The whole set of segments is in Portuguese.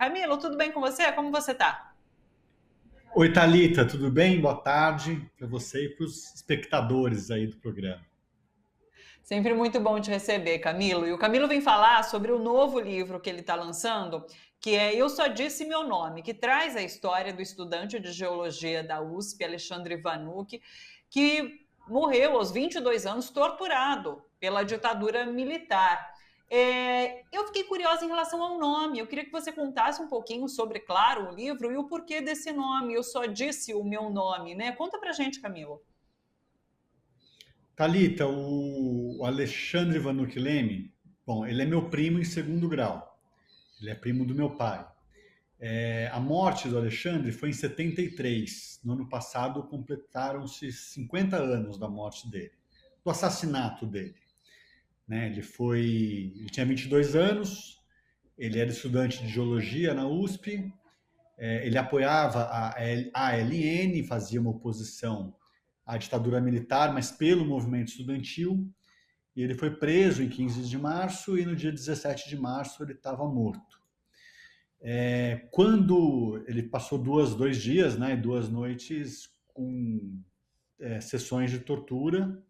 Camilo, tudo bem com você? Como você tá? Oi, Thalita, tudo bem? Boa tarde para você e para os espectadores aí do programa. Sempre muito bom te receber, Camilo. E o Camilo vem falar sobre o novo livro que ele está lançando, que é Eu Só Disse Meu Nome, que traz a história do estudante de geologia da USP, Alexandre Vanucci, que morreu aos 22 anos torturado pela ditadura militar. Eu fiquei curiosa em relação ao nome. Eu queria que você contasse um pouquinho sobre, claro, o livro e o porquê desse nome. Eu só disse o meu nome, né? Conta pra gente, Camilo. Thalita, o Alexandre Vanucchi Leme, bom, ele é meu primo em segundo grau. Ele é primo do meu pai. A morte do Alexandre foi em 73. No ano passado completaram-se 50 anos da morte dele, do assassinato dele. Né? Ele tinha 22 anos, ele era estudante de geologia na USP. Ele apoiava a ALN, fazia uma oposição à ditadura militar, mas pelo movimento estudantil. E ele foi preso em 15 de março e no dia 17 de março ele estava morto. Quando ele passou dois dias, né, 2 noites com sessões de tortura,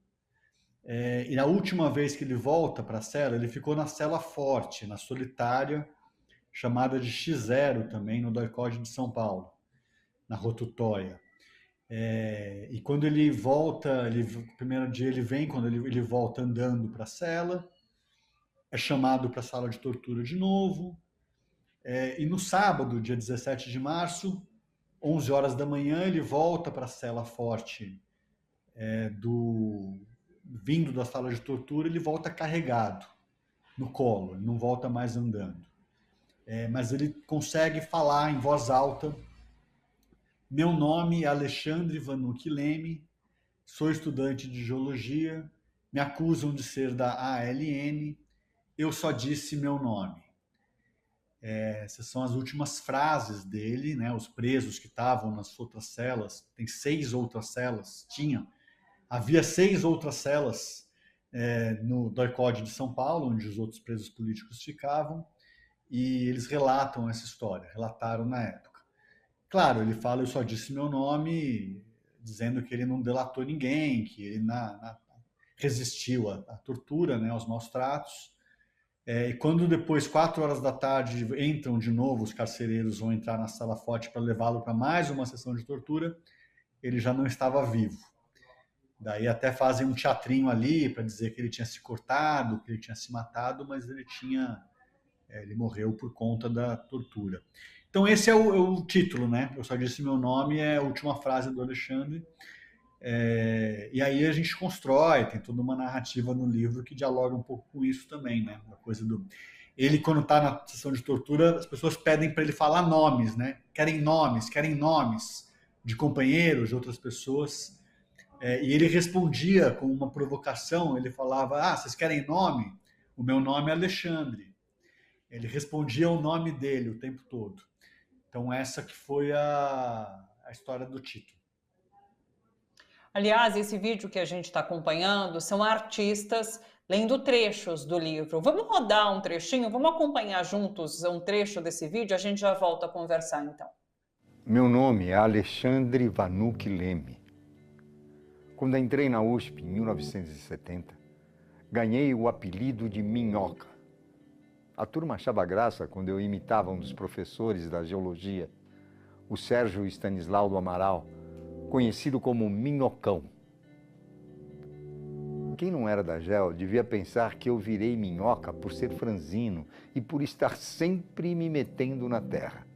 e na última vez que ele volta para a cela, ele ficou na cela forte, na solitária, chamada de X0 também, no DOI-CODE de São Paulo, na Rotutóia. E quando ele volta, o primeiro dia ele vem, quando ele volta andando para a cela, é chamado para a sala de tortura de novo. E no sábado, dia 17 de março, 11 horas da manhã, ele volta para a cela forte vindo da sala de tortura, ele volta carregado no colo, ele não volta mais andando. Mas ele consegue falar em voz alta: meu nome é Alexandre Vanucchi Leme, sou estudante de geologia, me acusam de ser da ALN, eu só disse meu nome. Essas são as últimas frases dele, né? Os presos que estavam nas outras celas, tem 6 outras celas, havia 6 outras celas no DOI-CODE de São Paulo, onde os outros presos políticos ficavam, e eles relatam essa história, relataram na época. Claro, ele fala, eu só disse meu nome, dizendo que ele não delatou ninguém, que ele resistiu à tortura, né, aos maus tratos. E quando depois, 4 horas da tarde, entram de novo, os carcereiros vão entrar na sala forte para levá-lo para mais uma sessão de tortura, ele já não estava vivo. Daí até fazem um teatrinho ali para dizer que ele tinha se cortado, que ele tinha se matado, mas ele morreu por conta da tortura. Então esse é o título, né? Eu só disse meu nome, é a última frase do Alexandre. E aí a gente constrói, tem toda uma narrativa no livro que dialoga um pouco com isso também, né? Uma coisa do ele quando está na sessão de tortura, as pessoas pedem para ele falar nomes, né? Querem nomes de companheiros, de outras pessoas. E ele respondia com uma provocação, ele falava: "Ah, vocês querem nome? O meu nome é Alexandre". Ele respondia o nome dele o tempo todo. Então essa que foi a história do título. Aliás, esse vídeo que a gente está acompanhando são artistas lendo trechos do livro. Vamos rodar um trechinho? Vamos acompanhar juntos um trecho desse vídeo? A gente já volta a conversar então. Meu nome é Alexandre Vanucchi Leme. Quando entrei na USP em 1970, ganhei o apelido de Minhoca. A turma achava graça quando eu imitava um dos professores da geologia, o Sérgio Stanislau do Amaral, conhecido como Minhocão. Quem não era da GEL devia pensar que eu virei minhoca por ser franzino e por estar sempre me metendo na terra,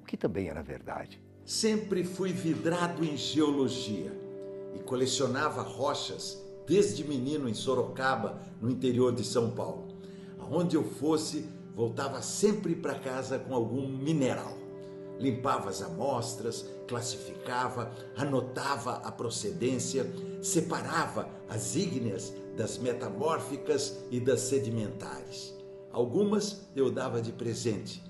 o que também era verdade. Sempre fui vidrado em geologia e colecionava rochas desde menino em Sorocaba, no interior de São Paulo. Aonde eu fosse, voltava sempre para casa com algum mineral. Limpava as amostras, classificava, anotava a procedência, separava as ígneas das metamórficas e das sedimentares. Algumas eu dava de presente.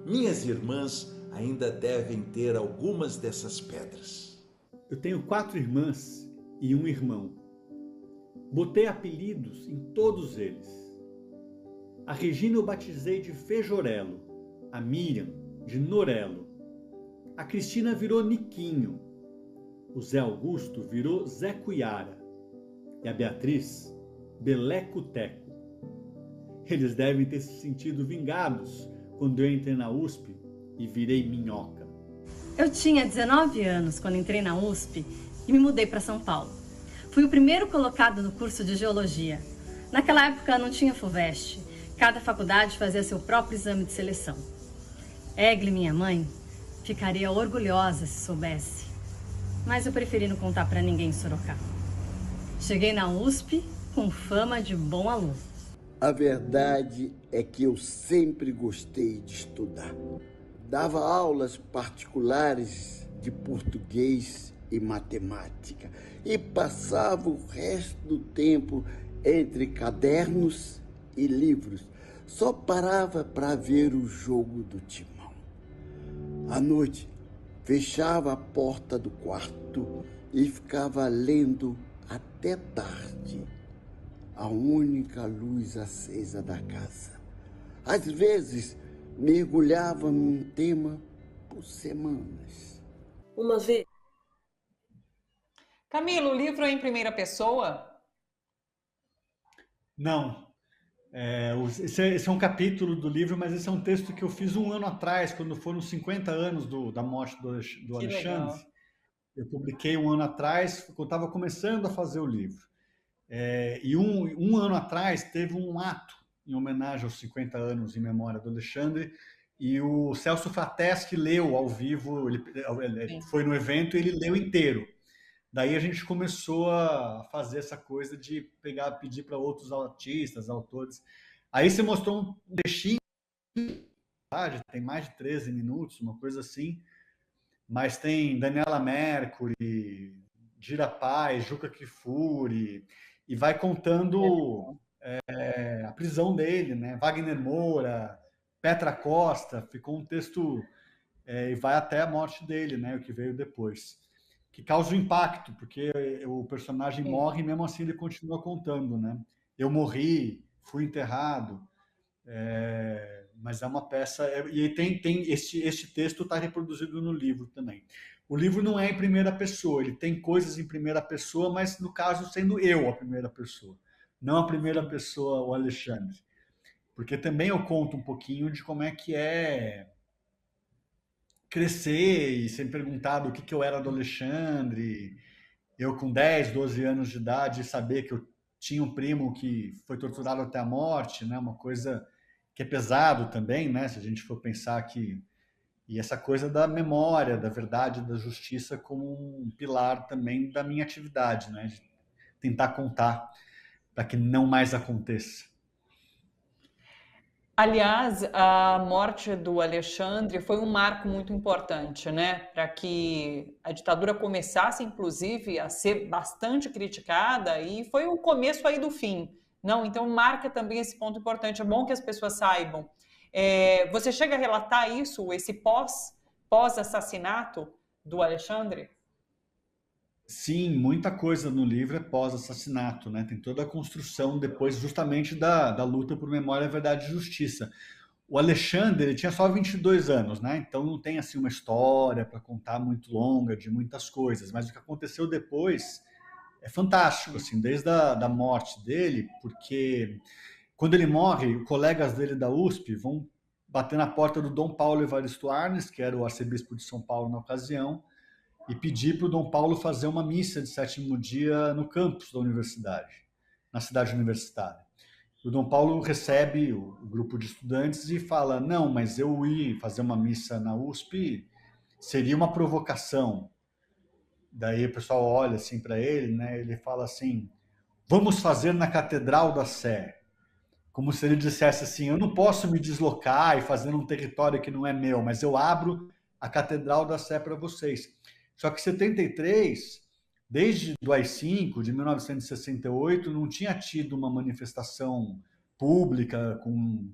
Minhas irmãs ainda devem ter algumas dessas pedras. Eu tenho 4 irmãs e um irmão. Botei apelidos em todos eles. A Regina eu batizei de Fejorelo, a Miriam de Norelo. A Cristina virou Niquinho. O Zé Augusto virou Zé Cuiara. E a Beatriz, Beleco Teco. Eles devem ter se sentido vingados quando eu entrei na USP e virei Minhoca. Eu tinha 19 anos quando entrei na USP e me mudei para São Paulo. Fui o primeiro colocado no curso de Geologia. Naquela época não tinha FUVEST. Cada faculdade fazia seu próprio exame de seleção. Egli, minha mãe, ficaria orgulhosa se soubesse. Mas eu preferi não contar para ninguém em Sorocaba. Cheguei na USP com fama de bom aluno. A verdade é que eu sempre gostei de estudar. Dava aulas particulares de português e matemática e passava o resto do tempo entre cadernos e livros. Só parava para ver o jogo do Timão. À noite, fechava a porta do quarto e ficava lendo até tarde, a única luz acesa da casa. Às vezes, mergulhava num tema por semanas. Uma vez... Camilo, o livro é em primeira pessoa? Não. Esse é um capítulo do livro, mas esse é um texto que eu fiz 1 ano atrás, quando foram os 50 anos da morte do Alexandre. Legal. Eu publiquei 1 ano atrás, quando eu estava começando a fazer o livro. E um ano atrás teve um ato em homenagem aos 50 anos em memória do Alexandre, e o Celso Frateschi leu ao vivo, ele foi no evento e ele leu inteiro. Daí a gente começou a fazer essa coisa de pedir para outros artistas, autores. Aí você mostrou um trechinho, tem mais de 13 minutos, uma coisa assim, mas tem Daniela Mercury, Gira Paz, Juca Kfouri, e vai contando a prisão dele, né? Wagner Moura, Petra Costa, ficou um texto e vai até a morte dele, né? O que veio depois. Que causa um impacto, porque o personagem morre e mesmo assim ele continua contando, né? Eu morri, fui enterrado, mas é uma peça... E este texto está reproduzido no livro também. O livro não é em primeira pessoa, ele tem coisas em primeira pessoa, mas no caso sendo eu a primeira pessoa, não a primeira pessoa o Alexandre. Porque também eu conto um pouquinho de como é que é crescer e ser perguntado o que eu era do Alexandre, eu com 10, 12 anos de idade, saber que eu tinha um primo que foi torturado até a morte, né? Uma coisa que é pesado também, né? Se a gente for pensar que... E essa coisa da memória, da verdade, da justiça como um pilar também da minha atividade, né? De tentar contar para que não mais aconteça. Aliás, a morte do Alexandre foi um marco muito importante, né? Para que a ditadura começasse, inclusive, a ser bastante criticada, e foi o começo aí do fim. Não, então marca também esse ponto importante. É bom que as pessoas saibam. Você chega a relatar isso, esse pós-assassinato do Alexandre? Sim, muita coisa no livro é pós-assassinato, né? Tem toda a construção depois justamente da luta por memória, verdade e justiça. O Alexandre, ele tinha só 22 anos, né? Então não tem assim uma história para contar muito longa de muitas coisas, mas o que aconteceu depois é fantástico, assim, desde a morte dele, porque quando ele morre, colegas dele da USP vão bater na porta do Dom Paulo Evaristo Arnes, que era o arcebispo de São Paulo na ocasião, e pedir para o Dom Paulo fazer uma missa de 7º dia no campus da universidade, na cidade universitária. O Dom Paulo recebe o grupo de estudantes e fala, não, mas eu ir fazer uma missa na USP seria uma provocação. Daí o pessoal olha assim para ele, né? Ele fala assim, vamos fazer na Catedral da Sé. Como se ele dissesse assim, eu não posso me deslocar e fazer num território que não é meu, mas eu abro a Catedral da Sé para vocês. Só que em 73, desde o AI-5, de 1968, não tinha tido uma manifestação pública com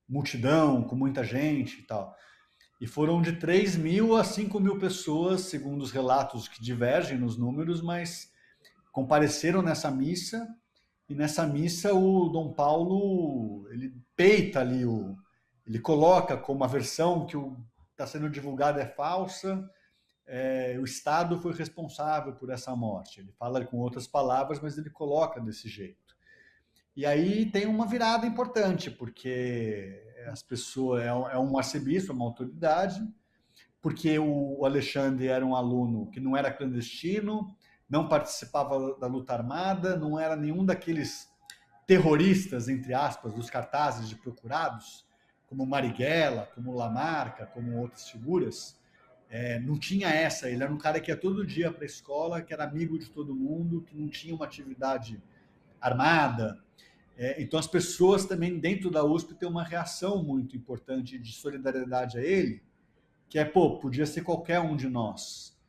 multidão, com muita gente e tal. E foram de 3.000 a 5.000 pessoas, segundo os relatos que divergem nos números, mas compareceram nessa missa, e nessa missa o Dom Paulo, ele peita ali, ele coloca como a versão que o está sendo divulgada é falsa, o Estado foi responsável por essa morte. Ele fala com outras palavras, mas ele coloca desse jeito. E aí tem uma virada importante, porque as pessoas é um arcebispo, uma autoridade, porque o Alexandre era um aluno que não era clandestino, não participava da luta armada, não era nenhum daqueles terroristas, entre aspas, dos cartazes de procurados, como Marighella, como Lamarca, como outras figuras. Não tinha essa, ele era um cara que ia todo dia para a escola, que era amigo de todo mundo, que não tinha uma atividade armada. Então as pessoas também dentro da USP têm uma reação muito importante de solidariedade a ele, que podia ser qualquer um de nós.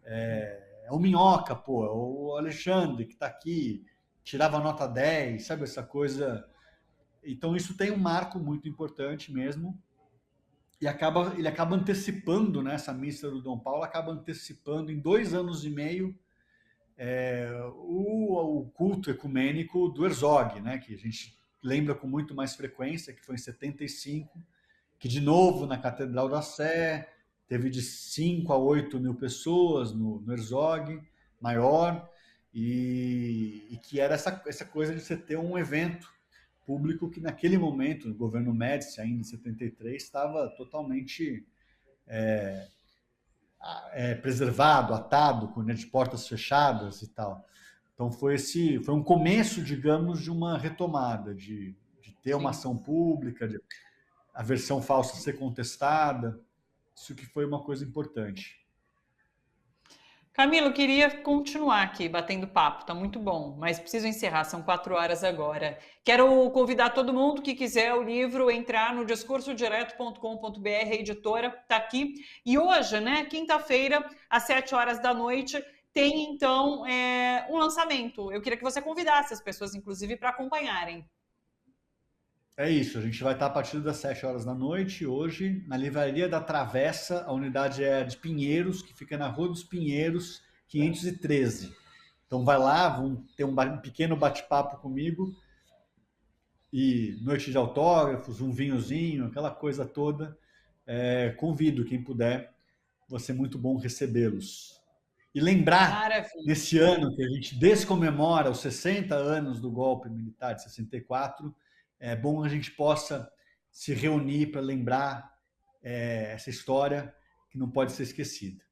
É o Minhoca, o Alexandre que está aqui, tirava nota 10, sabe essa coisa. Então isso tem um marco muito importante mesmo. E ele acaba antecipando, né, essa missa do Dom Paulo acaba antecipando em 2 anos e meio o culto ecumênico do Herzog, né, que a gente lembra com muito mais frequência, que foi em 75, que de novo na Catedral da Sé teve de 5 a 8 mil pessoas no Herzog, maior, e que era essa coisa de você ter um evento público que naquele momento, o governo Médici, ainda em 73, estava totalmente preservado, atado, com de portas fechadas e tal. Então foi um começo, digamos, de uma retomada, de ter uma ação pública, de a versão falsa ser contestada. Isso que foi uma coisa importante. Camilo, queria continuar aqui batendo papo, tá muito bom, mas preciso encerrar, são 4 horas agora. Quero convidar todo mundo que quiser o livro entrar no discursodireto.com.br, a editora tá aqui. E hoje, né, quinta-feira, às 7 horas da noite, tem então um lançamento. Eu queria que você convidasse as pessoas, inclusive, para acompanharem. É isso, a gente vai estar a partir das 7 horas da noite, hoje, na Livraria da Travessa, a unidade é de Pinheiros, que fica na Rua dos Pinheiros, 513. Então vai lá, vão ter um pequeno bate-papo comigo, e noite de autógrafos, um vinhozinho, aquela coisa toda. Convido quem puder, vai ser muito bom recebê-los. E lembrar, nesse ano que a gente descomemora os 60 anos do golpe militar de 64, é bom a gente possa se reunir para lembrar essa história que não pode ser esquecida.